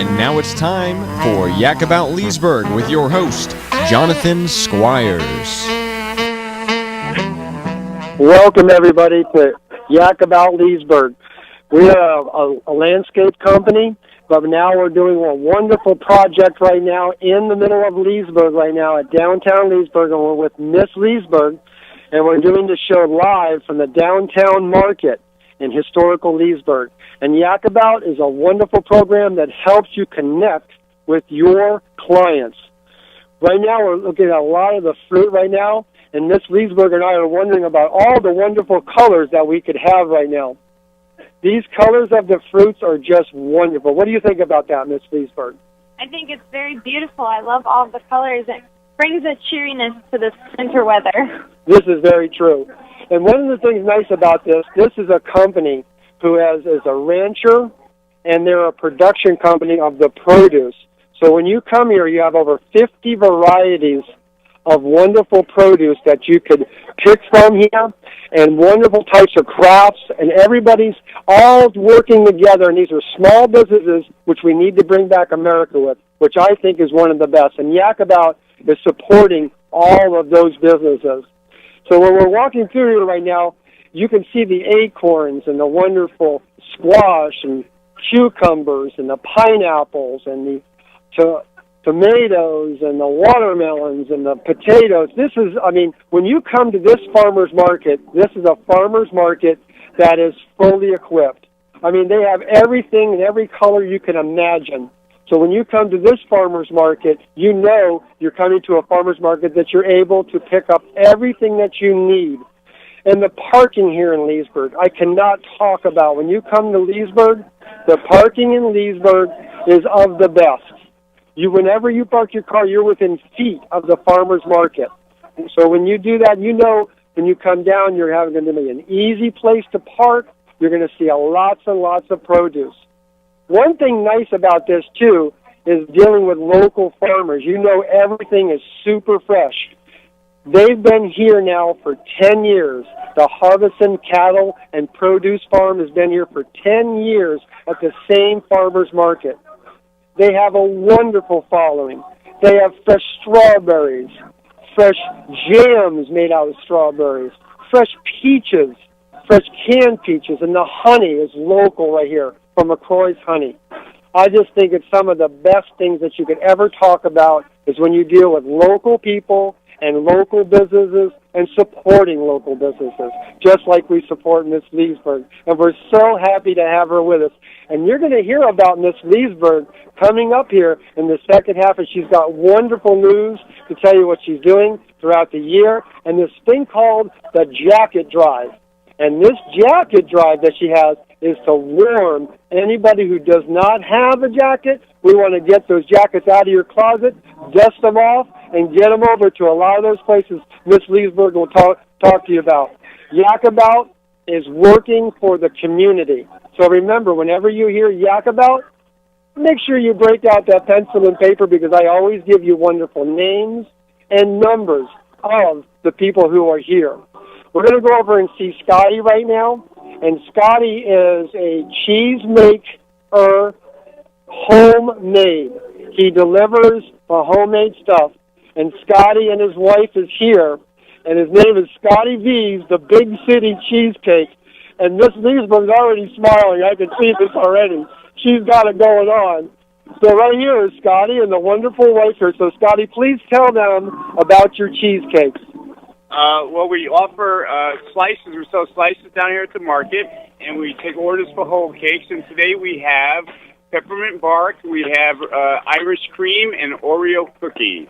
And now it's time for Yak About Leesburg with your host, Johnathan Squires. Welcome, everybody, to Yak About Leesburg. We are a landscape company, but now we're doing a wonderful project right now in the middle of Leesburg right now at downtown Leesburg, and we're with Miss Leesburg, and we're doing the show live from the downtown market in historical Leesburg. And Yak About is a wonderful program that helps you connect with your clients. Right now, we're looking at a lot of the fruit right now, and Miss Leesburg and I are wondering about all the wonderful colors that we could have right now. These colors of the fruits are just wonderful. What do you think about that, Miss Leesburg? I think it's very beautiful. I love all the colors. It brings a cheeriness to this winter weather. This is very true. And one of the things nice about this is a company who is a rancher, and they're a production company of the produce. So when you come here, you have over 50 varieties of wonderful produce that you could pick from here, and wonderful types of crafts, and everybody's all working together, and these are small businesses which we need to bring back America with, which I think is one of the best. And Yak About is supporting all of those businesses. So when we're walking through here right now, you can see the acorns and the wonderful squash and cucumbers and the pineapples and the tomatoes and the watermelons and the potatoes. This is, when you come to this farmer's market, this is a farmer's market that is fully equipped. They have everything in every color you can imagine. So when you come to this farmer's market, you know you're coming to a farmer's market that you're able to pick up everything that you need. And the parking here in Leesburg, I cannot talk about. When you come to Leesburg, the parking in Leesburg is of the best. Whenever you park your car, you're within feet of the farmer's market. So when you do that, you know when you come down, you're going to be an easy place to park. You're going to see lots and lots of produce. One thing nice about this, too, is dealing with local farmers. You know everything is super fresh. They've been here now for 10 years. The Harveston Cattle and Produce Farm has been here for 10 years at the same farmer's market. They have a wonderful following. They have fresh strawberries, fresh jams made out of strawberries, fresh peaches, fresh canned peaches, and the honey is local right here from McCroy's Honey. I just think it's some of the best things that you could ever talk about is when you deal with local people and local businesses and supporting local businesses, just like we support Miss Leesburg. And we're so happy to have her with us. And you're going to hear about Miss Leesburg coming up here in the second half, and she's got wonderful news to tell you what she's doing throughout the year, and this thing called the Jacket Drive. And this jacket drive that she has is to warm anybody who does not have a jacket. We want to get those jackets out of your closet, dust them off, and get them over to a lot of those places Miss Leesburg will talk to you about. Yak About is working for the community. So remember, whenever you hear Yak About, make sure you break out that pencil and paper, because I always give you wonderful names and numbers of the people who are here. We're going to go over and see Scotty right now, and Scotty is a cheese maker, homemade. He delivers the homemade stuff, and Scotty and his wife is here, and his name is Scotty V's, the Big City Cheesecake, and Miss Leesburg's already smiling. I can see this already. She's got it going on. So right here is Scotty and the wonderful wife here. So, Scotty, please tell them about your cheesecakes. We offer slices. We sell slices down here at the market, and we take orders for whole cakes. And today we have peppermint bark, we have Irish cream, and Oreo cookie.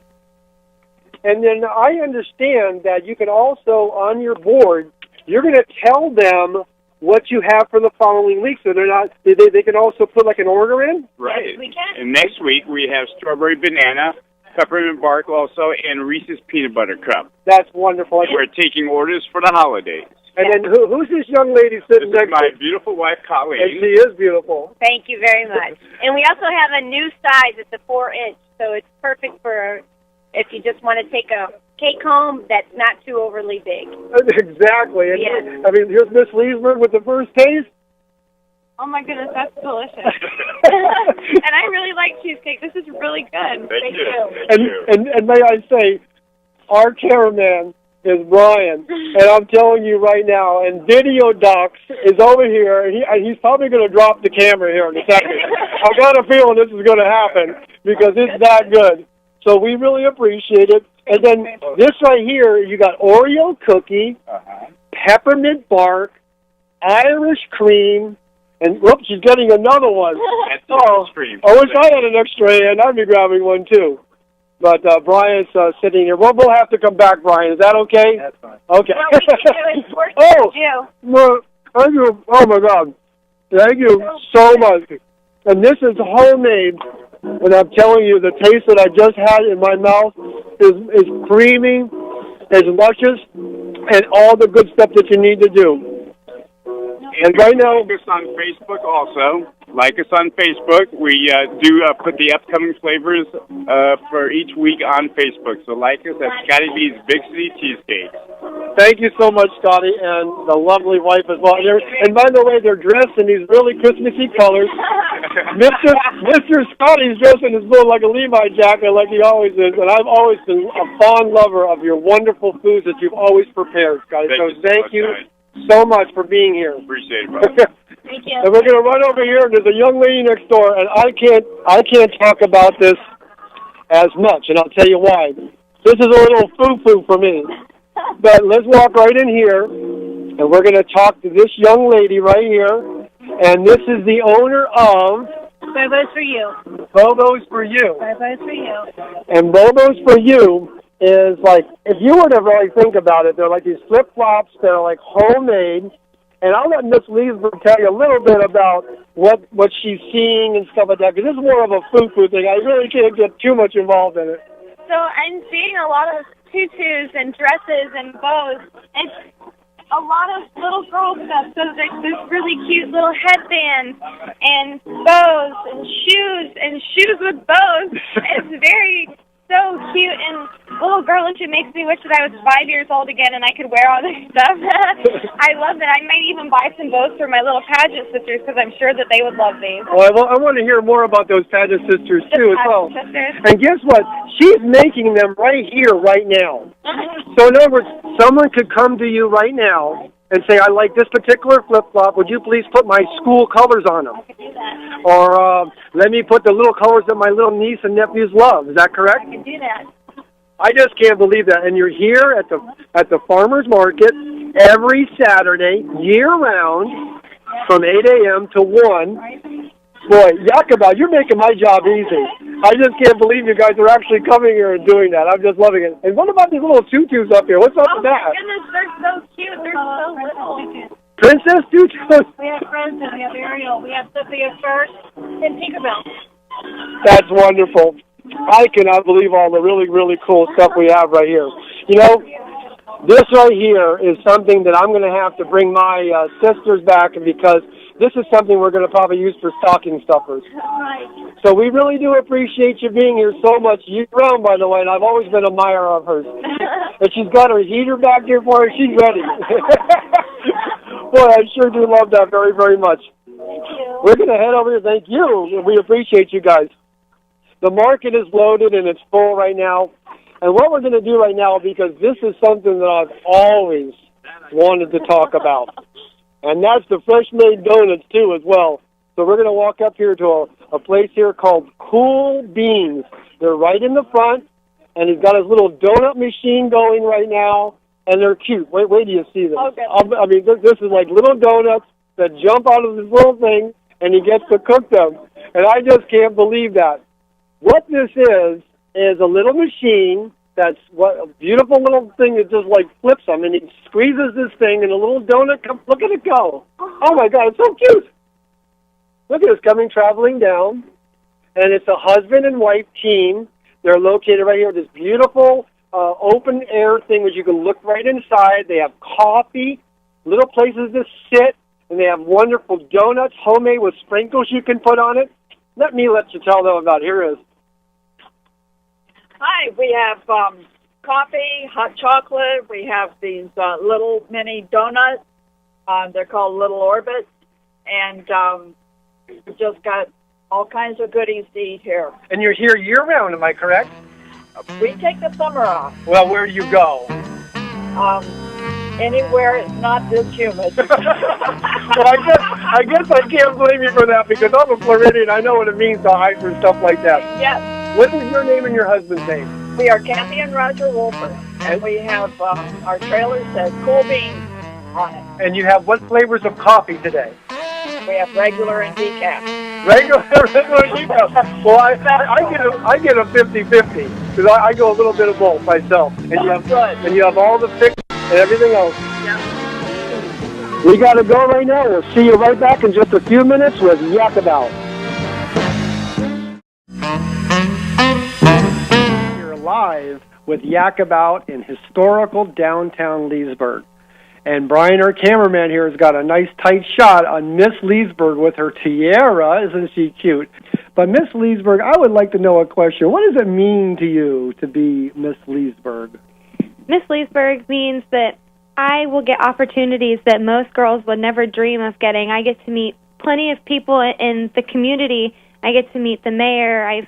And then I understand that you can also, on your board, you're going to tell them what you have for the following week, so they can also put like an order in? Right. Yes, we can. And next week we have strawberry banana, peppermint bark also, and Reese's peanut butter cup. That's wonderful. We're taking orders for the holidays. And then who's this young lady sitting This next is my to? beautiful wife, Colleen. And she is beautiful. Thank you very much. And we also have a new size. It's a 4-inch, so it's perfect for if you just want to take a cake home that's not too overly big. Exactly. And Yes. I mean, here's Miss Leesburg with the first taste. Oh, my goodness, that's delicious. And I really like cheesecake. This is really good. Thank you. And may I say, our cameraman is Bryan, and I'm telling you right now, and Video Docs is over here, and he's probably going to drop the camera here in a second. I've got a feeling this is going to happen because it's that good. So we really appreciate it. And then this right here, you got Oreo cookie, peppermint bark, Irish cream, and whoops, she's getting another one. Irish cream. I wish I had an extra hand. I'd be grabbing one too. But Bryan's sitting here. We'll have to come back, Bryan. Is that okay? That's fine. Okay. Well, we can do it. We're Oh, you. well, thank you. Oh, my God. Thank you so much. And this is homemade. And I'm telling you, the taste that I just had in my mouth is creamy, is luscious, and all the good stuff that you need to do. And right now, like us on Facebook also. Like us on Facebook. We do put the upcoming flavors for each week on Facebook. So like us at Scotty B's Big City Cheesecake. thank you so much, Scotty, and the lovely wife as well. And by the way, they're dressed in these really Christmassy colors. Mr. Scotty's dressed in his little like a Levi jacket like he always is, and I've always been a fond lover of your wonderful foods that you've always prepared, Scotty. Thank you so much for being here. Appreciate it, brother. Thank you. And we're going to run over here, and there's a young lady next door, and I can't talk about this as much, and I'll tell you why. This is a little foo-foo for me. But let's walk right in here, and we're going to talk to this young lady right here, and this is the owner of Bobo's for you. Bobo's for You. Bobo's for you. And Bobo's for You is like, if you were to really think about it, they're like these flip-flops that are like homemade. And I'll let Miss Leesburg tell you a little bit about what she's seeing and stuff like that, because this is more of a foo-foo thing. I really can't get too much involved in it. So I'm seeing a lot of tutus and dresses and bows. It's a lot of little girl stuff. So there's this really cute little headbands and bows and shoes with bows. It's very so cute and little girlish. It makes me wish that I was 5 years old again and I could wear all this stuff. I love it. I might even buy some bows for my little pageant sisters because I'm sure that they would love these. Well, I want to hear more about those pageant sisters too as well. Sisters. And guess what? She's making them right here, right now. So in other words, someone could come to you right now and say, I like this particular flip-flop. Would you please put my school colors on them? I could do that. Or let me put the little colors that my little niece and nephews love. Is that correct? I could do that. I just can't believe that. And you're here at the farmers market every Saturday, year-round, from 8 a.m. to 1. Boy, Yakaba, you're making my job easy. I just can't believe you guys are actually coming here and doing that. I'm just loving it. And what about these little tutus up here? What's up with that? Oh, my goodness, they're so cute. They're so little. Princess tutus? We have Frozen, we have Ariel, we have Sophia First, and Tinkerbell. That's wonderful. I cannot believe all the really, really cool stuff we have right here. You know, this right here is something that I'm going to have to bring my sisters back because this is something we're going to probably use for stocking stuffers. Right. So we really do appreciate you being here so much year-round, by the way, and I've always been an admirer of hers. And she's got her heater back here for her. She's ready. Boy, I sure do love that very, very much. Thank you. We're going to head over here. Thank you. We appreciate you guys. The market is loaded and it's full right now. And what we're going to do right now, because this is something that I've always wanted to talk about, and that's the fresh-made donuts, too, as well. So we're going to walk up here to a place here called Cool Beans. They're right in the front, and he's got his little donut machine going right now, and they're cute. Wait till you see this. Okay. I mean, this is like little donuts that jump out of this little thing, and he gets to cook them. And I just can't believe that. What this is a little machine that's a beautiful little thing that just like flips them, and he squeezes this thing, and a little donut comes. Look at it go! Oh my God, it's so cute! Look at this coming traveling down, and it's a husband and wife team. They're located right here. This beautiful open air thing where you can look right inside. They have coffee, little places to sit, and they have wonderful donuts, homemade with sprinkles you can put on it. Let you tell them about it. Here it is. Hi, we have coffee, hot chocolate. We have these little mini donuts. They're called Little Orbits. And we just got all kinds of goodies to eat here. And you're here year-round, am I correct? We take the summer off. Well, where do you go? Anywhere it's not this humid. Well, I guess I can't blame you for that because I'm a Floridian. I know what it means to hike and stuff like that. Yes. What is your name and your husband's name? We are Kathy and Roger Wolford, and we have our trailer says Cool Beans on it. And you have what flavors of coffee today? We have regular and decaf. Regular decaf. Well, I get a 50-50 because I go a little bit of both myself. And you have all the fix and everything else. Yeah. We got to go right now. We'll see you right back in just a few minutes with Yak About. You're live with Yak About in historical downtown Leesburg. And Brian, our cameraman here, has got a nice tight shot on Miss Leesburg with her tiara. Isn't she cute? But Miss Leesburg, I would like to know a question. What does it mean to you to be Miss Leesburg? Miss Leesburg means that I will get opportunities that most girls would never dream of getting. I get to meet plenty of people in the community. I get to meet the mayor. I've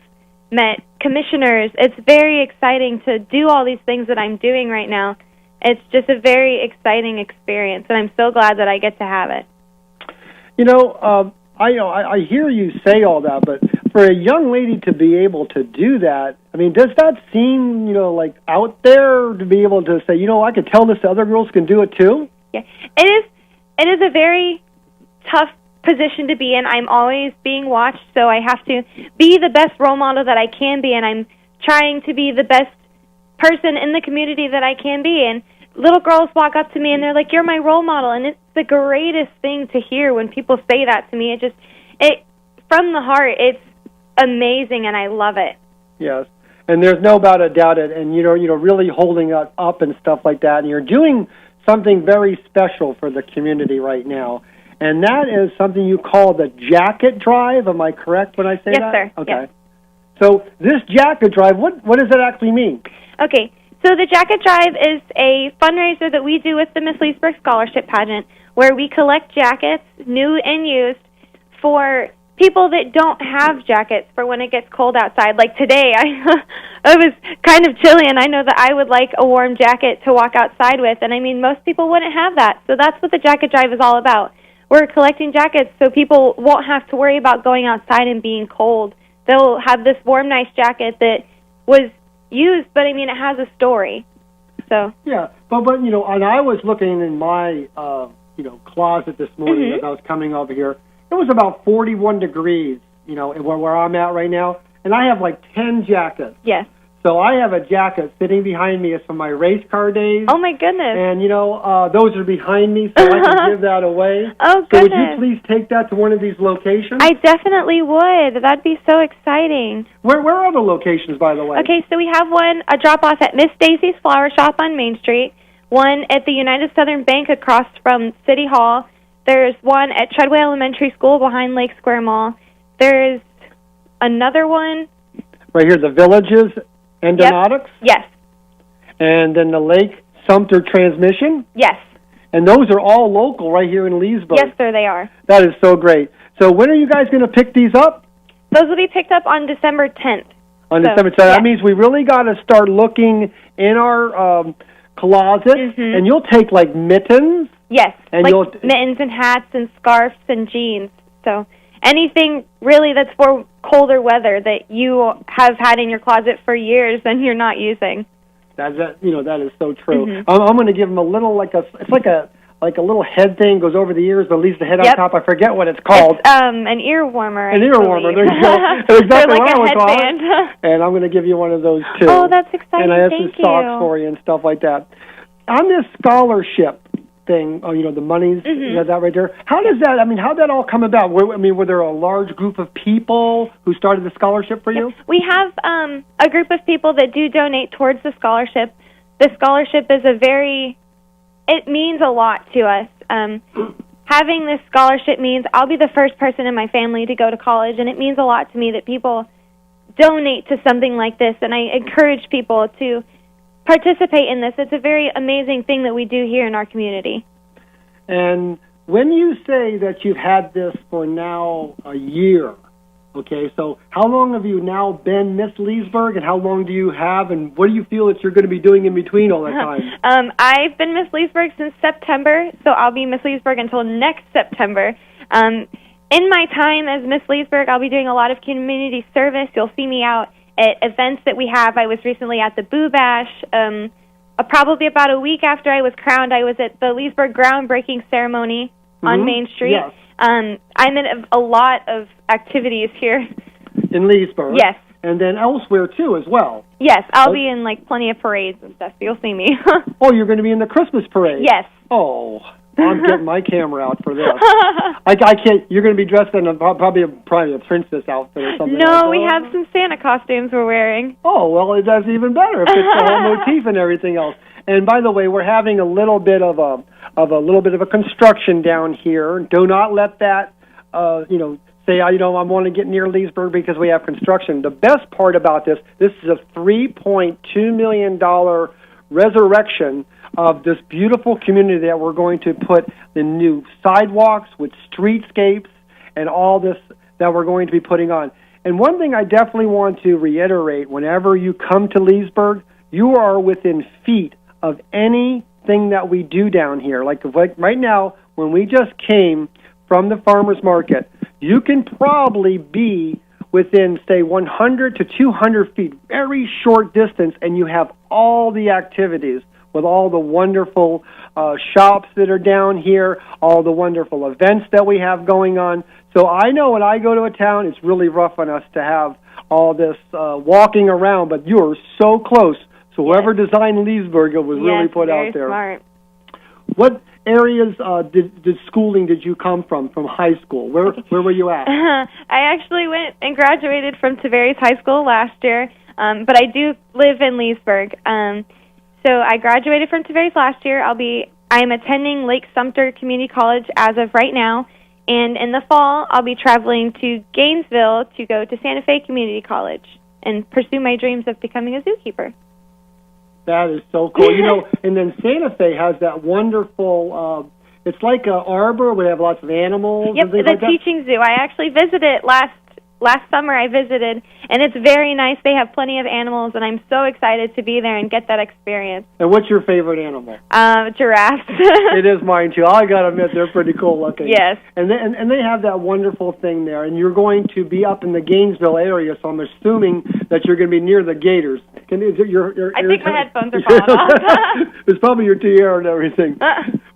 met commissioners. It's very exciting to do all these things that I'm doing right now. It's just a very exciting experience, and I'm so glad that I get to have it. I hear you say all that, but for a young lady to be able to do that, I mean, does that seem, like out there to be able to say, I could tell this to other girls can do it too? Yeah, it is a very tough position to be in. I'm always being watched, so I have to be the best role model that I can be, and I'm trying to be the best person in the community that I can be. And little girls walk up to me and they're like, "You're my role model," and it's the greatest thing to hear when people say that to me. It from the heart. It's amazing, and I love it. Yes, and there's no doubt about it. And really holding it up and stuff like that. And you're doing something very special for the community right now, and that is something you call the jacket drive. Am I correct when I say that? Yes, sir. Okay. Yes. So this jacket drive, what does it actually mean? Okay, so the Jacket Drive is a fundraiser that we do with the Miss Leesburg Scholarship Pageant, where we collect jackets, new and used, for people that don't have jackets for when it gets cold outside. Like today, it was kind of chilly, and I know that I would like a warm jacket to walk outside with, and I mean, most people wouldn't have that. So that's what the Jacket Drive is all about. We're collecting jackets so people won't have to worry about going outside and being cold. They'll have this warm, nice jacket that was used, but I mean, it has a story. So yeah, but and I was looking in my closet this morning as I was coming over here. It was about 41 degrees, where I'm at right now, and I have like 10 jackets. Yes. So I have a jacket sitting behind me. It's from my race car days. Oh my goodness. And those are behind me, so I can give that away. Oh goodness. So would you please take that to one of these locations? I definitely would. That'd be so exciting. Where are the locations, by the way? Okay, so we have a drop-off at Miss Stacy's Flower Shop on Main Street, one at the United Southern Bank across from City Hall. There's one at Treadway Elementary School behind Lake Square Mall. There's another one. Right here, the Villages and Donautics? Yes. And then the Lake Sumter Transmission? Yes. And those are all local right here in Leesburg. Yes, sir, they are. That is so great. So when are you guys going to pick these up? Those will be picked up on December 10th. December 10th. That means we really got to start looking in our closet, and you'll take like mittens. Yes, and like mittens and hats and scarves and jeans. So anything really that's for colder weather that you have had in your closet for years and you're not using. That is so true. I'm going to give them a little it's like a little head thing goes over the ears but leaves the head on top. I forget what it's called. It's an ear warmer. An ear warmer. There you go. That's exactly what I was calling. And I'm going to give you one of those too. Oh, that's exciting. And I have some socks for you and stuff like that. On this scholarship thing, the monies, that right there. How does that? How did that all come about? Were there a large group of people who started the scholarship for you? We have a group of people that do donate towards the scholarship. The scholarship is it means a lot to us. Having this scholarship means I'll be the first person in my family to go to college, and it means a lot to me that people donate to something like this, and I encourage people to participate in this. It's a very amazing thing that we do here in our community. And when you say that you've had this for now a year, Okay, so how long have you now been Miss Leesburg, and how long do you have, and what do you feel that you're going to be doing in between all that time? I've been Miss Leesburg since September, so I'll be Miss Leesburg until next September. In my time as Miss Leesburg, I'll be doing a lot of community service. You'll see me out at events that we have. I was recently at the Boo Bash. Probably about a week after I was crowned, I was at the Leesburg groundbreaking ceremony on Main Street. Yes. I'm in a lot of activities here. In Leesburg? Yes. And then elsewhere, too, as well? Yes, I'll be in, plenty of parades and stuff, so you'll see me. Oh, you're going to be in the Christmas parade? Yes. Oh, I'm getting my camera out for this. I can't. You're going to be dressed in probably a princess outfit or something. No, we have some Santa costumes we're wearing. Oh, well, that's even better if it's the whole motif and everything else. And by the way, we're having a little bit of a construction down here. Do not let that say I want to get near Leesburg because we have construction. The best part about this is a $3.2 million resurrection of this beautiful community that we're going to put in new sidewalks with streetscapes and all this that we're going to be putting on. And one thing I definitely want to reiterate, whenever you come to Leesburg, you are within feet of anything that we do down here. Like right now, when we just came from the farmers market, you can probably be within, say, 100 to 200 feet, very short distance, and you have all the activities with all the wonderful shops that are down here, all the wonderful events that we have going on. So I know when I go to a town, it's really rough on us to have all this walking around, but you are so close. So whoever designed Leesburg, it was really put out there. Smart. What areas did schooling did you come from high school? Where were you at? I actually went and graduated from Tavares High School last year, but I do live in Leesburg. So I graduated from Tavares last year. I'm attending Lake Sumter Community College as of right now, and in the fall I'll be traveling to Gainesville to go to Santa Fe Community College and pursue my dreams of becoming a zookeeper. That is so cool. And then Santa Fe has that wonderful, it's like an arbor where they have lots of animals. Yep, and things the like that. teaching zoo. I actually visited last summer. I visited, and it's very nice. They have plenty of animals, and I'm so excited to be there and get that experience. And what's your favorite animal? Giraffes. It is mine, too. I got to admit, they're pretty cool looking. Yes. And they have that wonderful thing there, and you're going to be up in the Gainesville area, so I'm assuming that you're going to be near the Gators. I think my headphones are falling off. It's probably your tiara and everything.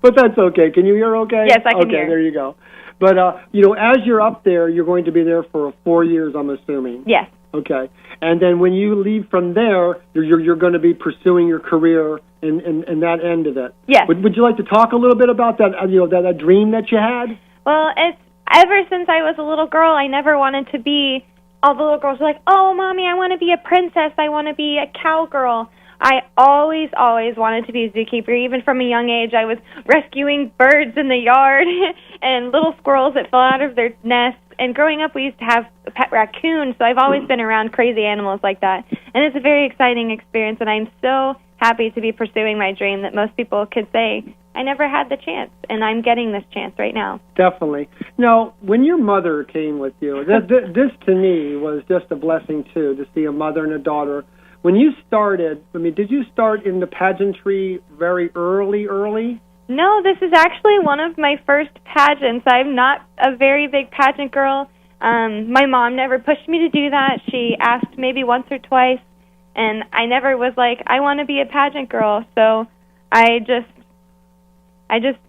But that's okay. Can you hear okay? Yes, I can hear. Okay, there you go. But, as you're up there, you're going to be there for 4 years, I'm assuming. Yes. Okay. And then when you leave from there, you're going to be pursuing your career in that end of it. Yes. Would you like to talk a little bit about that, that dream that you had? Well, it's ever since I was a little girl, I never wanted to be, all the little girls were like, oh, Mommy, I want to be a princess. I want to be a cowgirl. I always wanted to be a zookeeper. Even from a young age, I was rescuing birds in the yard and little squirrels that fell out of their nests. And growing up, we used to have a pet raccoon, so I've always been around crazy animals like that. And it's a very exciting experience, and I'm so happy to be pursuing my dream that most people could say, I never had the chance, and I'm getting this chance right now. Definitely. Now, when your mother came with you, this to me was just a blessing, too, to see a mother and a daughter. When you started, did you start in the pageantry very early? No, this is actually one of my first pageants. I'm not a very big pageant girl. My mom never pushed me to do that. She asked maybe once or twice, and I never was like, I want to be a pageant girl. So I just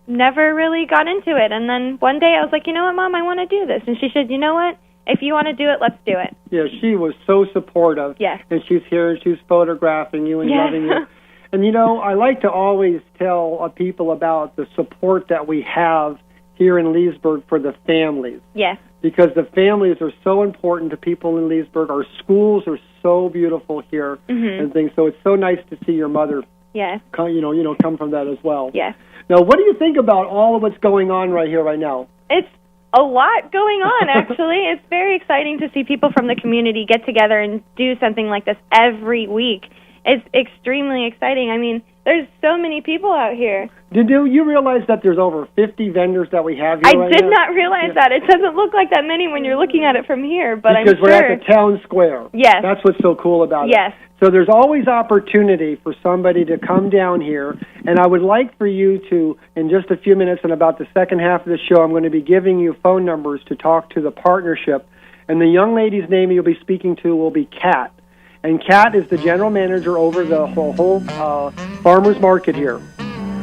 never really got into it. And then one day I was like, you know what, Mom, I want to do this. And she said, you know what? If you want to do it, let's do it. Yeah, she was so supportive. Yes. And she's here and she's photographing you and loving you. And, I like to always tell people about the support that we have here in Leesburg for the families. Yes. Because the families are so important to people in Leesburg. Our schools are so beautiful here and things. So it's so nice to see your mother come from that as well. Yes. Now, what do you think about all of what's going on right here, right now? It's a lot going on, actually. It's very exciting to see people from the community get together and do something like this every week. It's extremely exciting. There's so many people out here. Did you realize that there's over 50 vendors that we have here I did not realize that. It doesn't look like that many when you're looking at it from here, but because I'm sure. we're at the town square. Yes. That's what's so cool about yes. it. So there's always opportunity for somebody to come down here, and I would like for you to, in just a few minutes and about the second half of the show, I'm going to be giving you phone numbers to talk to the partnership, and the young lady's name you'll be speaking to will be Kat. And Kat is the general manager over the whole farmers market here.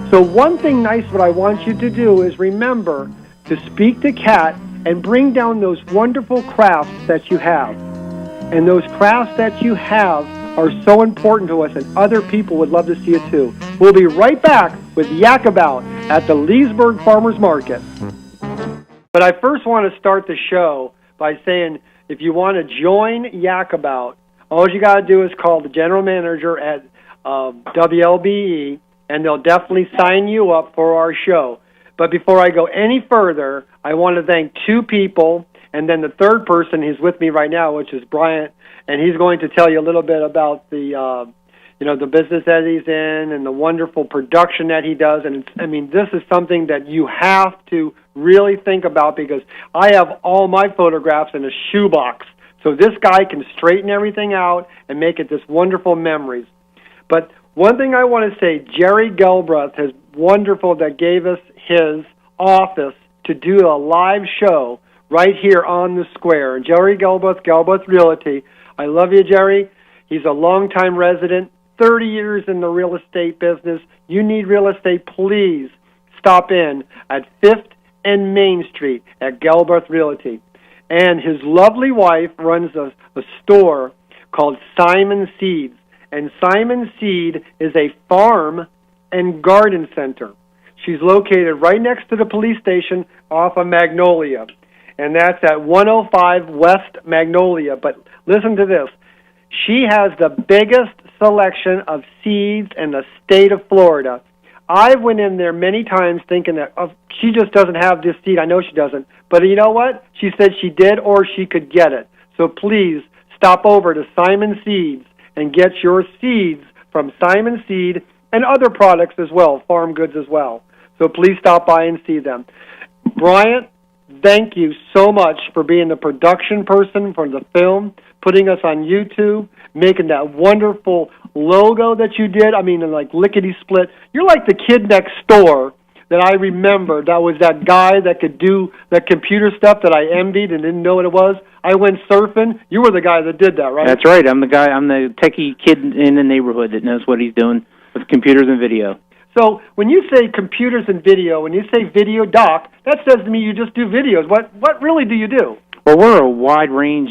So one thing nice what I want you to do is remember to speak to Kat and bring down those wonderful crafts that you have. And those crafts that you have are so important to us, and other people would love to see it too. We'll be right back with Yak About at the Leesburg Farmers Market. But I first want to start the show by saying if you want to join Yak About, all you got to do is call the general manager at WLBE, and they'll definitely sign you up for our show. But before I go any further, I want to thank two people, and then the third person who's with me right now, which is Bryan, and he's going to tell you a little bit about the the business that he's in and the wonderful production that he does. And this is something that you have to really think about, because I have all my photographs in a shoebox. So this guy can straighten everything out and make it this wonderful memories. But one thing I want to say, Jerry Gelbreath is wonderful that gave us his office to do a live show right here on the square. And Jerry Gelbreath Realty, I love you, Jerry. He's a longtime resident, 30 years in the real estate business. You need real estate, please stop in at 5th and Main Street at Gelbreath Realty. And his lovely wife runs a store called Simon Seeds. And Simon Seed is a farm and garden center. She's located right next to the police station off of Magnolia. And that's at 105 West Magnolia. But listen to this. She has the biggest selection of seeds in the state of Florida. I went in there many times thinking that she just doesn't have this seed. I know she doesn't. But you know what? She said she did, or she could get it. So please stop over to Simon Seeds and get your seeds from Simon Seed and other products as well, farm goods as well. So please stop by and see them. Bryan, thank you so much for being the production person for the film, putting us on YouTube, making that wonderful logo that you did. Like lickety-split. You're like the kid next door that I remember. That was that guy that could do that computer stuff that I envied and didn't know what it was. I went surfing. You were the guy that did that, right? That's right. I'm the guy. I'm the techie kid in the neighborhood that knows what he's doing with computers and video. So when you say computers and video, when you say video doc, that says to me you just do videos. What really do you do? Well, we're a wide range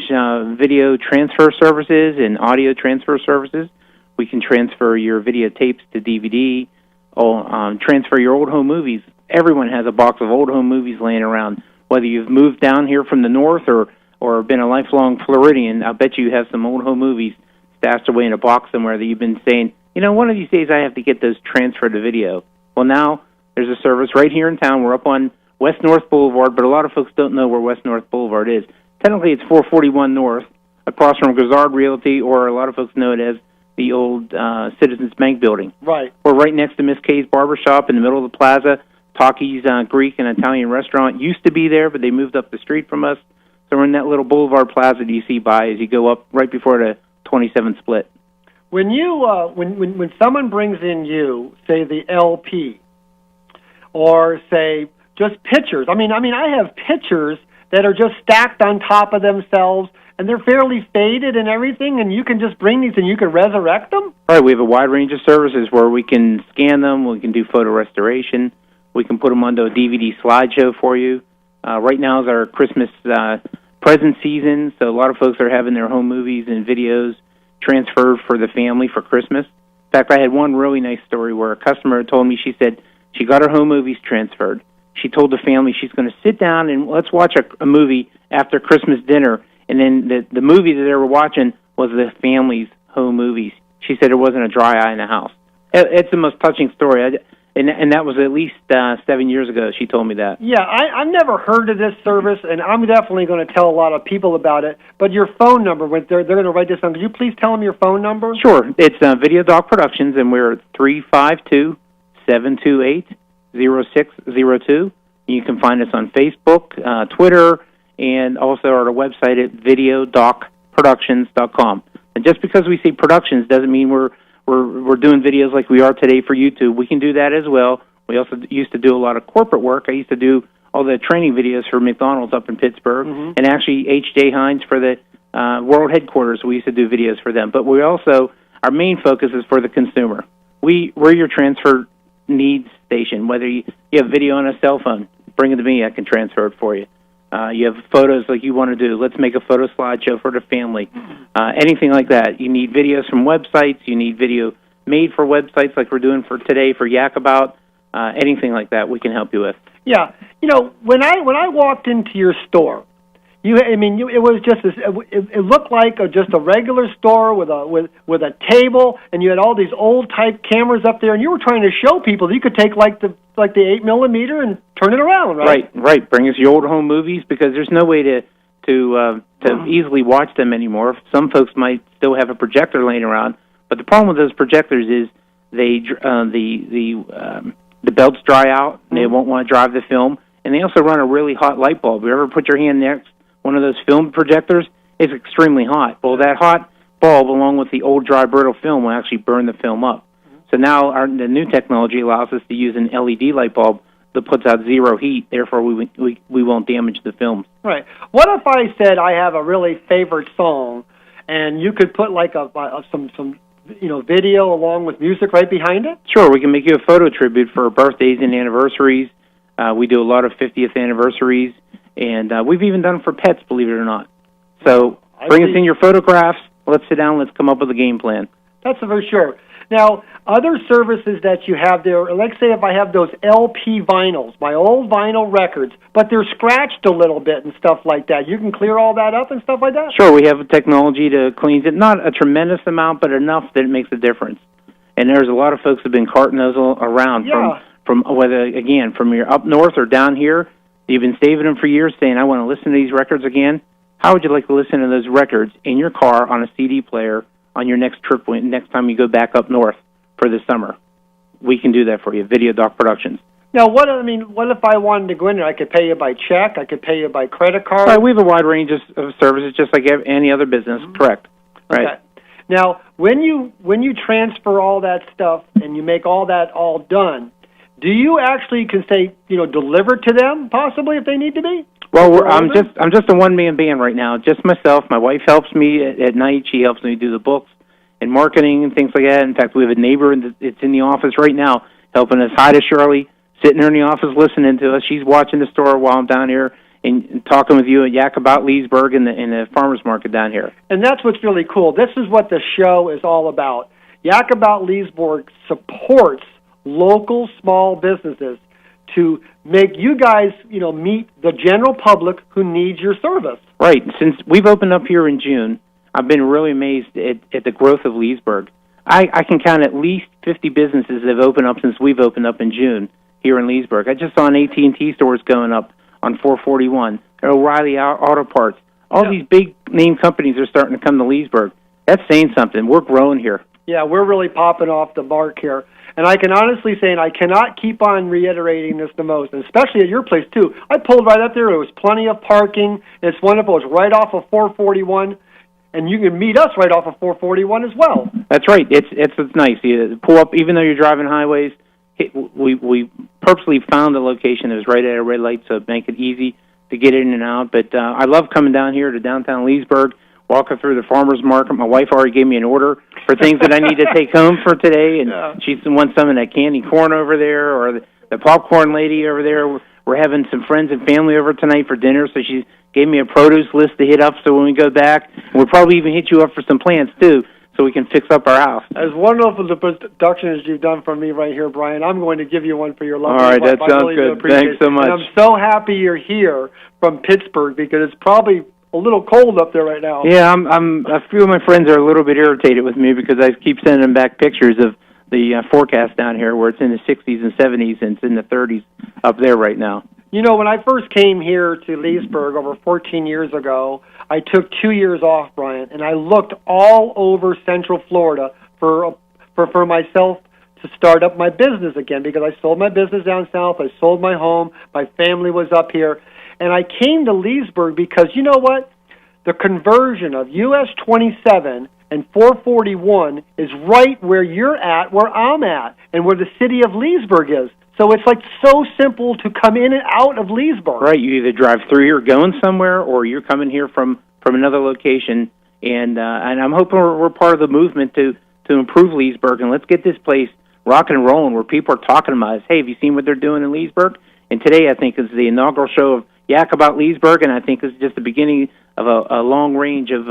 video transfer services and audio transfer services. We can transfer your videotapes to DVD, or transfer your old home movies. Everyone has a box of old home movies laying around. Whether you've moved down here from the north or been a lifelong Floridian, I bet you have some old home movies stashed away in a box somewhere that you've been saying, one of these days I have to get those transferred to video. Well, now there's a service right here in town. We're up on West North Boulevard, but a lot of folks don't know where West North Boulevard is. Technically, it's 441 North, across from Grizzard Realty, or a lot of folks know it as the old Citizens Bank building. Right. We're right next to Miss Kay's Barbershop in the middle of the plaza. Talkie's Greek and Italian restaurant used to be there, but they moved up the street from us. So we're in that little boulevard plaza that you see by as you go up right before the 27 split. When you when someone brings in you, say the LP, or say just pictures. I have pictures that are just stacked on top of themselves, and they're fairly faded and everything, and you can just bring these and you can resurrect them? All right, we have a wide range of services where we can scan them, we can do photo restoration, we can put them onto a DVD slideshow for you. Right now is our Christmas present season, so a lot of folks are having their home movies and videos transferred for the family for Christmas. In fact, I had one really nice story where a customer told me, she said she got her home movies transferred. She told the family she's going to sit down and let's watch a movie after Christmas dinner. And then the movie that they were watching was the family's home movies. She said there wasn't a dry eye in the house. It's the most touching story. And that was at least 7 years ago. She told me that. Yeah, I've never heard of this service, and I'm definitely going to tell a lot of people about it. But your phone number, when they're going to write this down, could you please tell them your phone number? Sure. It's Video Doc Productions, and we're 352-728-0602. You can find us on Facebook, Twitter, and also our website at videodocproductions.com. And just because we say productions doesn't mean we're doing videos like we are today for YouTube. We can do that as well. We also used to do a lot of corporate work. I used to do all the training videos for McDonald's up in Pittsburgh, and actually H.J. Heinz for the world headquarters. We used to do videos for them. But we also, our main focus is for the consumer. We're your transfer needs station. Whether you have video on a cell phone, bring it to me. I can transfer it for you. You have photos like you want to do. Let's make a photo slideshow for the family. Anything like that. You need videos from websites. You need video made for websites like we're doing for today for Yak About. Anything like that we can help you with. Yeah. You know, when I walked into your store, it was just this, it looked like just a regular store with a table, and you had all these old type cameras up there, and you were trying to show people that you could take like the 8mm and turn it around, right? Right. Bring us your old home movies, because there's no way to easily watch them anymore. Some folks might still have a projector laying around, but the problem with those projectors is the belts dry out, and they won't want to drive the film, and they also run a really hot light bulb. You ever put your hand next one of those film projectors? It's extremely hot. Well, that hot bulb, along with the old dry brittle film, will actually burn the film up. So now the new technology allows us to use an LED light bulb that puts out zero heat. Therefore, we won't damage the film. Right. What if I said I have a really favorite song, and you could put like some video along with music right behind it? Sure. We can make you a photo tribute for birthdays and anniversaries. We do a lot of 50th anniversaries, and we've even done for pets, believe it or not. So bring us in your photographs. Let's sit down. Let's come up with a game plan. That's for sure. Now, other services that you have there, let's say if I have those LP vinyls, my old vinyl records, but they're scratched a little bit and stuff like that, you can clear all that up and stuff like that? Sure, we have technology to clean it. Not a tremendous amount, but enough that it makes a difference. And there's a lot of folks who have been carting those around from whether, again, from your up north or down here. You've been saving them for years saying, I want to listen to these records again. How would you like to listen to those records in your car on a CD player on your next trip, next time you go back up north for the summer? We can do that for you, Video Doc Productions. Now, what if I wanted to go in there? I could pay you by check. I could pay you by credit card. Right, we have a wide range of services, just like any other business. Correct. Right. Okay. Now, when you transfer all that stuff and you make all that all done, do you actually can say deliver to them possibly if they need to be? Well, I'm just a one-man band right now. Just myself. My wife helps me at night. She helps me do the books and marketing and things like that. In fact, we have a neighbor that's in the office right now helping us. Hi to Shirley, sitting there in the office listening to us. She's watching the store while I'm down here and talking with you at Yak About Leesburg in the farmers market down here. And that's what's really cool. This is what the show is all about. Yak About Leesburg supports local small businesses to make you guys, meet the general public who needs your service. Right. Since we've opened up here in June, I've been really amazed at the growth of Leesburg. I can count at least 50 businesses that have opened up since we've opened up in June here in Leesburg. I just saw an AT&T stores going up on 441. O'Reilly Auto Parts. All these big name companies are starting to come to Leesburg. That's saying something. We're growing here. Yeah, we're really popping off the mark here. And I can honestly say, and I cannot keep on reiterating this the most, and especially at your place, too. I pulled right up there. There was plenty of parking. It's wonderful. It's right off of 441, and you can meet us right off of 441 as well. That's right. It's nice. You pull up, even though you're driving highways. We purposely found a location that was right at a red light so make it easy to get in and out. But I love coming down here to downtown Leesburg, walking through the farmers market. My wife already gave me an order for things that I need to take home for today, and she wants some of that candy corn over there or the popcorn lady over there. We're having some friends and family over tonight for dinner, so she gave me a produce list to hit up so when we go back. We'll probably even hit you up for some plants, too, so we can fix up our house. As wonderful the production as you've done for me right here, Brian, I'm going to give you one for your lovely wife. All right, that sounds really good. Thanks so much. And I'm so happy you're here from Pittsburgh because it's probably a little cold up there right now. Yeah, a few of my friends are a little bit irritated with me because I keep sending them back pictures of the forecast down here, where it's in the 60s and 70s, and it's in the 30s up there right now. You know, when I first came here to Leesburg over 14 years ago, I took 2 years off, Brian, and I looked all over Central Florida for myself to start up my business again, because I sold my business down south, I sold my home, my family was up here, and I came to Leesburg because, you know what? The conversion of US 27 and 441 is right where you're at, where I'm at, and where the city of Leesburg is. So it's like so simple to come in and out of Leesburg. Right, you either drive through here going somewhere, or you're coming here from another location, and I'm hoping we're part of the movement to improve Leesburg, and let's get this place rocking and rolling where people are talking about us. Hey, have you seen what they're doing in Leesburg? And today, I think, is the inaugural show of Yak About Leesburg, and I think it's just the beginning of a long range of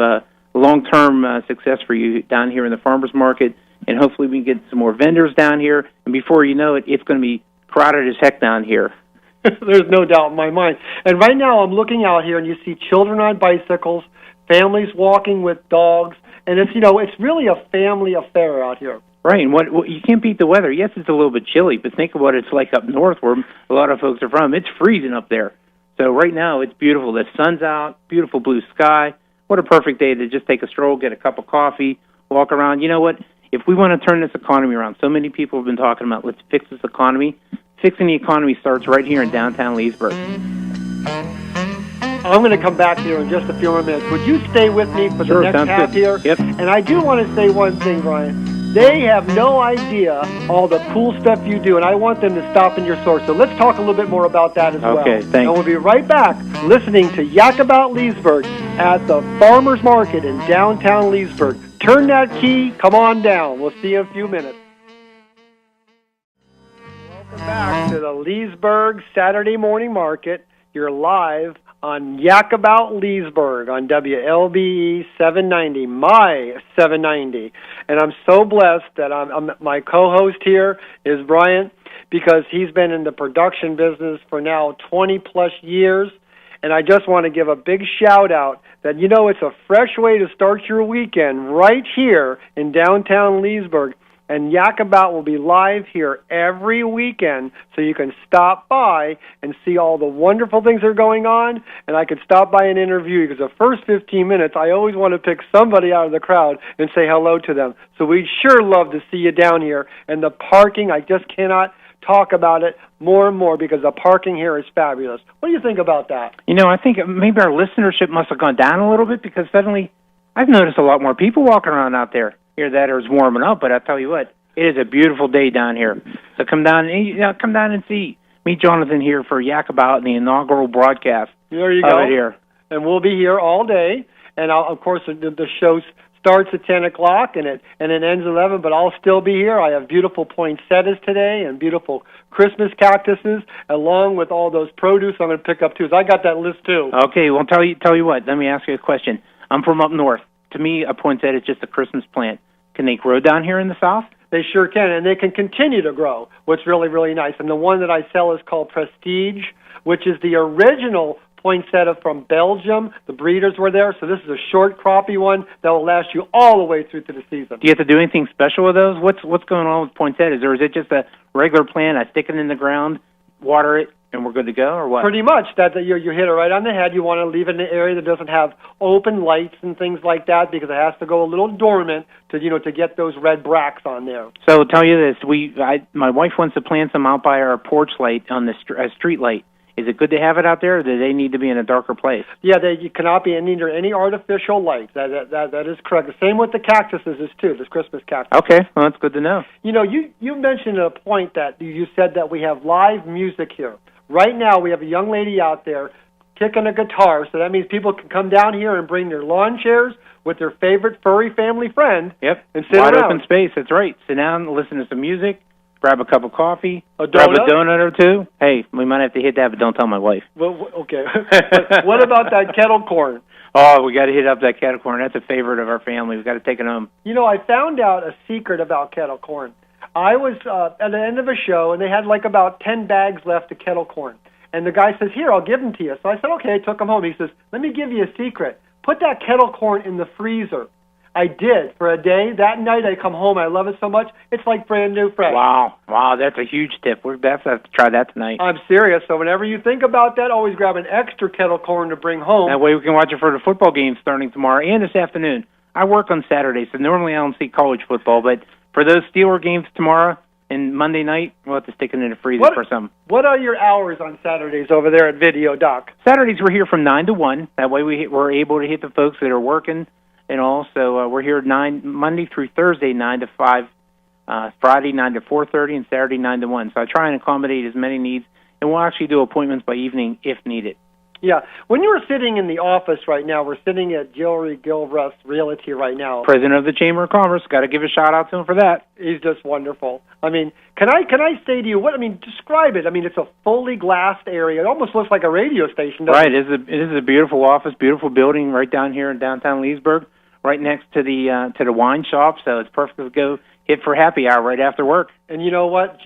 long-term success for you down here in the farmers market, and hopefully we can get some more vendors down here, and before you know it, it's going to be crowded as heck down here. There's no doubt in my mind. And right now I'm looking out here and you see children on bicycles, families walking with dogs, and it's, you know, it's really a family affair out here. Right, and what you can't beat the weather. Yes, it's a little bit chilly, but think of what it's like up north where a lot of folks are from. It's freezing up there. So right now it's beautiful. The sun's out, beautiful blue sky. What a perfect day to just take a stroll, get a cup of coffee, walk around. You know what? If we want to turn this economy around, so many people have been talking about let's fix this economy. Fixing the economy starts right here in downtown Leesburg. I'm going to come back here in just a few more minutes. Would you stay with me for the next half here? Yep. And I do want to say one thing, Brian. They have no idea all the cool stuff you do, and I want them to stop in your store. So let's talk a little bit more about that as well. Okay, thanks. And we'll be right back listening to Yak About Leesburg at the Farmers Market in downtown Leesburg. Turn that key, come on down. We'll see you in a few minutes. Welcome back to the Leesburg Saturday Morning Market. You're live on Yak About Leesburg on WLBE 790, my 790. And I'm so blessed that my co-host here is Bryan, because he's been in the production business for now 20-plus years. And I just want to give a big shout-out that, you know, it's a fresh way to start your weekend right here in downtown Leesburg. And Yak About will be live here every weekend, so you can stop by and see all the wonderful things that are going on, and I could stop by and interview you, because the first 15 minutes, I always want to pick somebody out of the crowd and say hello to them. So we'd sure love to see you down here. And the parking, I just cannot talk about it more and more, because the parking here is fabulous. What do you think about that? You know, I think maybe our listenership must have gone down a little bit, because suddenly I've noticed a lot more people walking around out there. Here that is warming up, but I'll tell you what, it is a beautiful day down here. So come down and see. Meet Johnathan here for Yak About and the inaugural broadcast. There you go. Here. And we'll be here all day. And of course, the show starts at 10 o'clock and it ends at 11, but I'll still be here. I have beautiful poinsettias today and beautiful Christmas cactuses, along with all those produce I'm going to pick up too. So I got that list too. Okay, well, tell you what. Let me ask you a question. I'm from up north. To me, a poinsettia is just a Christmas plant. Can they grow down here in the South? They sure can, and they can continue to grow, what's really, really nice. And the one that I sell is called Prestige, which is the original poinsettia from Belgium. The breeders were there, so this is a short croppy one that will last you all the way through to the season. Do you have to do anything special with those? What's going on with poinsettias, or is it just a regular plant? I stick it in the ground, water it, and we're good to go, or what? Pretty much. You hit it right on the head. You want to leave it in an area that doesn't have open lights and things like that, because it has to go a little dormant to get those red bracts on there. So I'll tell you this: my wife wants to plant some out by our porch light on the street light. Is it good to have it out there, or do they need to be in a darker place? Yeah, you cannot be under any artificial light. That is correct. The same with the cactuses is too. This Christmas cactus. Okay, well that's good to know. You know, you mentioned a point that you said that we have live music here. Right now, we have a young lady out there kicking a guitar, so that means people can come down here and bring their lawn chairs with their favorite furry family friend. Yep, and sit wide around. Open space. That's right. Sit down, listen to some music, grab a cup of coffee, grab a donut or two. Hey, we might have to hit that, but don't tell my wife. Well, okay. What about that kettle corn? Oh, we got to hit up that kettle corn. That's a favorite of our family. We've got to take it home. You know, I found out a secret about kettle corn. I was at the end of a show, and they had like about 10 bags left of kettle corn. And the guy says, here, I'll give them to you. So I said, okay, I took them home. He says, let me give you a secret. Put that kettle corn in the freezer I did for a day. That night I come home. I love it so much. It's like brand new, fresh. Wow, that's a huge tip. We're have to try that tonight. I'm serious. So whenever you think about that, always grab an extra kettle corn to bring home. That way we can watch it for the football game starting tomorrow and this afternoon. I work on Saturdays, so normally I don't see college football, but for those Steeler games tomorrow and Monday night, we'll have to stick it in the freezer for some. What are your hours on Saturdays over there at Video Doc? Saturdays we're here from 9 to 1. That way we're able to hit the folks that are working and all. So we're here Monday through Thursday, 9 to 5, Friday 9 to 4:30, and Saturday 9 to 1. So I try and accommodate as many needs, and we'll actually do appointments by evening if needed. Yeah. When you were sitting in the office right now, we're sitting at Jerry Gilruth's Realty right now. President of the Chamber of Commerce. Got to give a shout-out to him for that. He's just wonderful. I mean, can I say to you, describe it. I mean, it's a fully glassed area. It almost looks like a radio station, doesn't it? Right. It is a beautiful office, beautiful building right down here in downtown Leesburg, right next to the wine shop, so it's perfect to go hit for happy hour right after work. And you know what?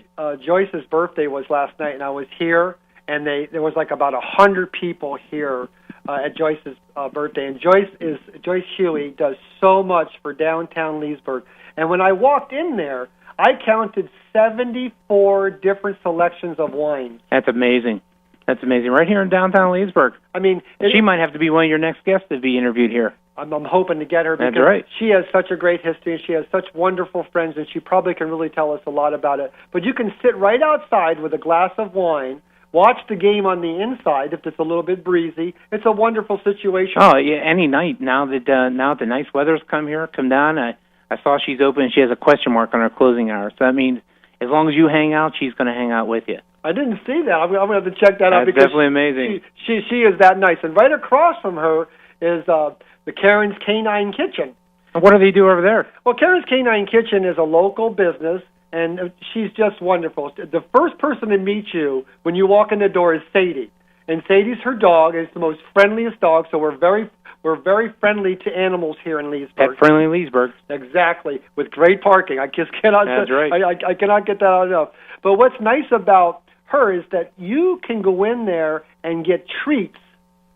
Joyce's birthday was last night, and I was here, and there was like about 100 people here at Joyce's birthday. And Joyce Huey does so much for downtown Leesburg. And when I walked in there, I counted 74 different selections of wines. That's amazing. That's amazing. Right here in downtown Leesburg. I mean, she might have to be one of your next guests to be interviewed here. I'm hoping to get her because That's right. She has such a great history and she has such wonderful friends, and she probably can really tell us a lot about it. But you can sit right outside with a glass of wine, watch the game on the inside if it's a little bit breezy. It's a wonderful situation. Oh, yeah, any night. Now that the nice weather's come down, I saw she's open and she has a question mark on her closing hour. So that means as long as you hang out, she's going to hang out with you. I didn't see that. I'm going to have to check that out. That's definitely amazing. She is that nice. And right across from her is the Karen's Canine Kitchen. And what do they do over there? Well, Karen's Canine Kitchen is a local business, and she's just wonderful. The first person to meet you when you walk in the door is Sadie. And Sadie's her dog. It's the most friendliest dog, so we're very friendly to animals here in Leesburg. Pet friendly Leesburg. Exactly, with great parking. I just cannot. That's right. I cannot get that out enough. But what's nice about her is that you can go in there and get treats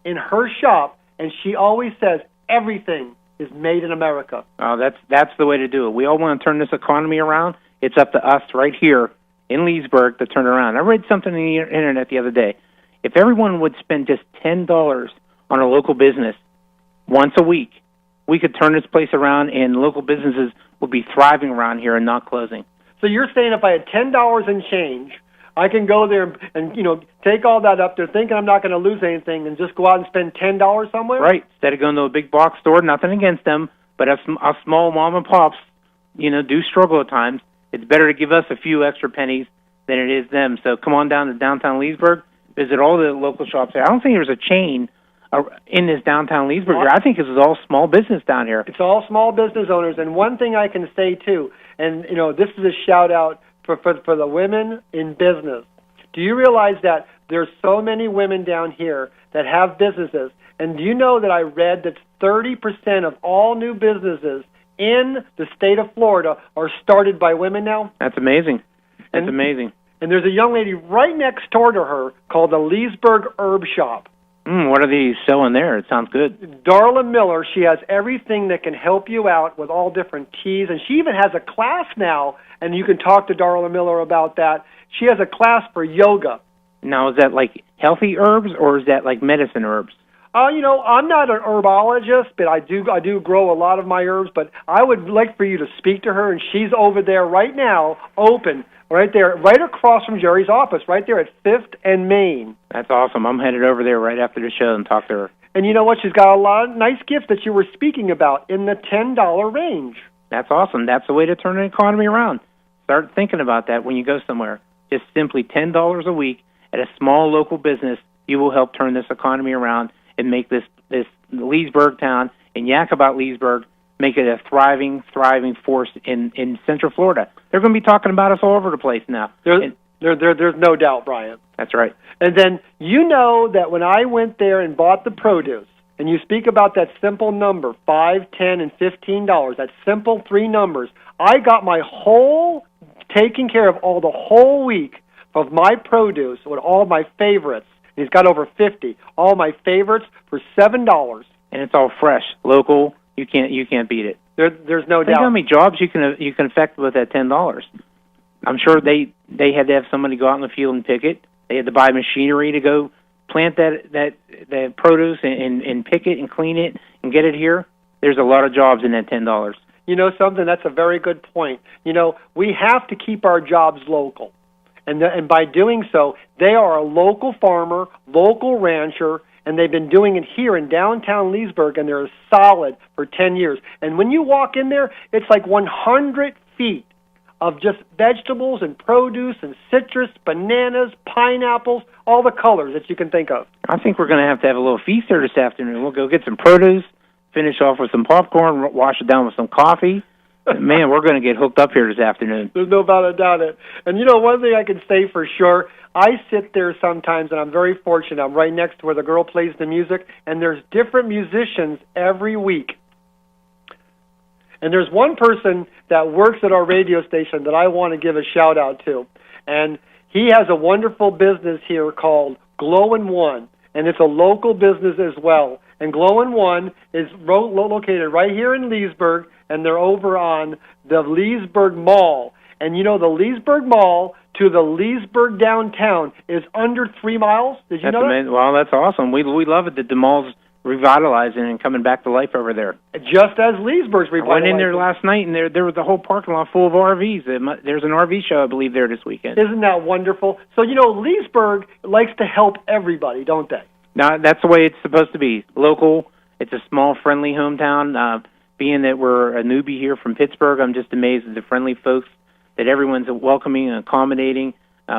in her shop, and she always says everything is made in America. Oh, that's the way to do it. We all want to turn this economy around. It's up to us right here in Leesburg to turn it around. I read something on the internet the other day. If everyone would spend just $10 on a local business once a week, we could turn this place around, and local businesses would be thriving around here and not closing. So you're saying if I had $10 and change, I can go there and take all that up there thinking I'm not going to lose anything and just go out and spend $10 somewhere? Right. Instead of going to a big box store, nothing against them, but us small mom and pops, do struggle at times. It's better to give us a few extra pennies than it is them. So come on down to downtown Leesburg, visit all the local shops there. I don't think there's a chain in this downtown Leesburg. I think this is all small business down here. It's all small business owners. And one thing I can say, too, and, this is a shout-out for the women in business. Do you realize that there's so many women down here that have businesses? And do you know that I read that 30% of all new businesses in the state of Florida are started by women now? That's amazing. That's amazing. And there's a young lady right next door to her called the Leesburg Herb Shop. What are they selling there? It sounds good. Darla Miller, she has everything that can help you out with all different teas, and she even has a class now, and you can talk to Darla Miller about that. She has a class for yoga. Now, is that like healthy herbs, or is that like medicine herbs? I'm not an herbologist, but I do grow a lot of my herbs, but I would like for you to speak to her, and she's over there right now, open, right there, right across from Jerry's office, right there at 5th and Main. That's awesome. I'm headed over there right after the show and talk to her. And you know what? She's got a lot of nice gifts that you were speaking about in the $10 range. That's awesome. That's the way to turn an economy around. Start thinking about that when you go somewhere. Just simply $10 a week at a small local business, you will help turn this economy around and make this Leesburg town and yak about Leesburg, make it a thriving force in Central Florida. They're going to be talking about us all over the place now. There's no doubt, Brian. That's right. And then you know that when I went there and bought the produce, and you speak about that simple number, $5, $10, and $15, that simple 3 numbers, I got my whole, taking care of all the whole week of my produce with all my favorites. He's got over 50. All my favorites for $7. And it's all fresh, local. You can't beat it. There's no Think doubt. how many jobs you can affect with that $10. I'm sure they had to have somebody go out in the field and pick it. They had to buy machinery to go plant that produce and pick it and clean it and get it here. There's a lot of jobs in that $10. You know something? That's a very good point. You know, we have to keep our jobs local. And by doing so, they are a local farmer, local rancher, and they've been doing it here in downtown Leesburg, and they're solid for 10 years. And when you walk in there, it's like 100 feet of just vegetables and produce and citrus, bananas, pineapples, all the colors that you can think of. I think we're going to have a little feast there this afternoon. We'll go get some produce, finish off with some popcorn, wash it down with some coffee. Man, we're going to get hooked up here this afternoon. There's no doubt it. And you know, one thing I can say for sure, I sit there sometimes, and I'm very fortunate. I'm right next to where the girl plays the music, and there's different musicians every week. And there's one person that works at our radio station that I want to give a shout-out to. And he has a wonderful business here called Glow and One, and it's a local business as well. And Glow and One is located right here in Leesburg, and they're over on the Leesburg Mall. And you know, the Leesburg Mall to the Leesburg downtown is under 3 miles. Did you know that? Well, that's awesome. We love it that the mall's revitalizing and coming back to life over there. Just as Leesburg's revitalizing. I went in there last night, and there was a whole parking lot full of RVs. There's an RV show, I believe, there this weekend. Isn't that wonderful? So, you know, Leesburg likes to help everybody, don't they? Now, that's the way it's supposed to be. Local. It's a small, friendly hometown. Being that we're a newbie here from Pittsburgh, I'm just amazed at the friendly folks, that everyone's welcoming and accommodating.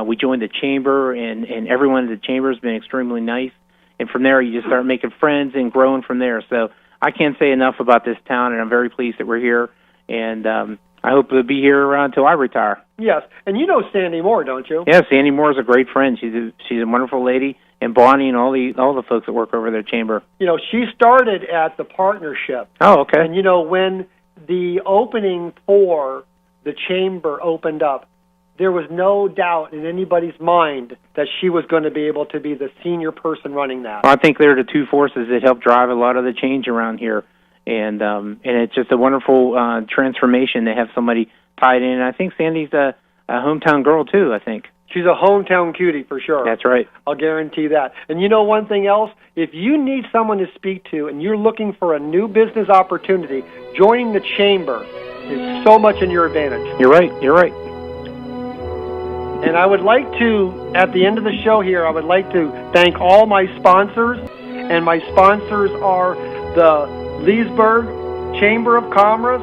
We joined the chamber, and everyone at the chamber has been extremely nice. And from there, you just start making friends and growing from there. So I can't say enough about this town, and I'm very pleased that we're here. And I hope to be here until I retire. Yes, and you know Sandy Moore, don't you? Yeah, Sandy Moore is a great friend. She's a wonderful lady, and Bonnie and all the folks that work over their chamber. You know, she started at the partnership. Oh, okay. And you know, when the opening for the chamber opened up, there was no doubt in anybody's mind that she was going to be able to be the senior person running that. Well, I think they're the two forces that help drive a lot of the change around here, and it's just a wonderful transformation to have somebody tied in. And I think Sandy's a hometown girl too. I think she's a hometown cutie for sure. That's right. I'll guarantee that. And you know one thing else? If you need someone to speak to and you're looking for a new business opportunity, joining the chamber is so much in your advantage. You're right. You're right. And I would like to, at the end of the show here, I would like to thank all my sponsors. And my sponsors are the Leesburg Chamber of Commerce,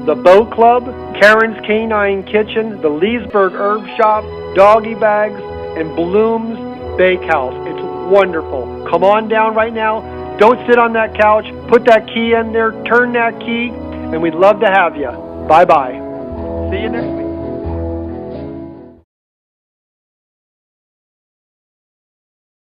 the Boat Club, Karen's Canine Kitchen, the Leesburg Herb Shop, Doggy Bags, and Bloom's Bakehouse. It's wonderful. Come on down right now. Don't sit on that couch. Put that key in there. Turn that key. And we'd love to have you. Bye-bye. See you next week.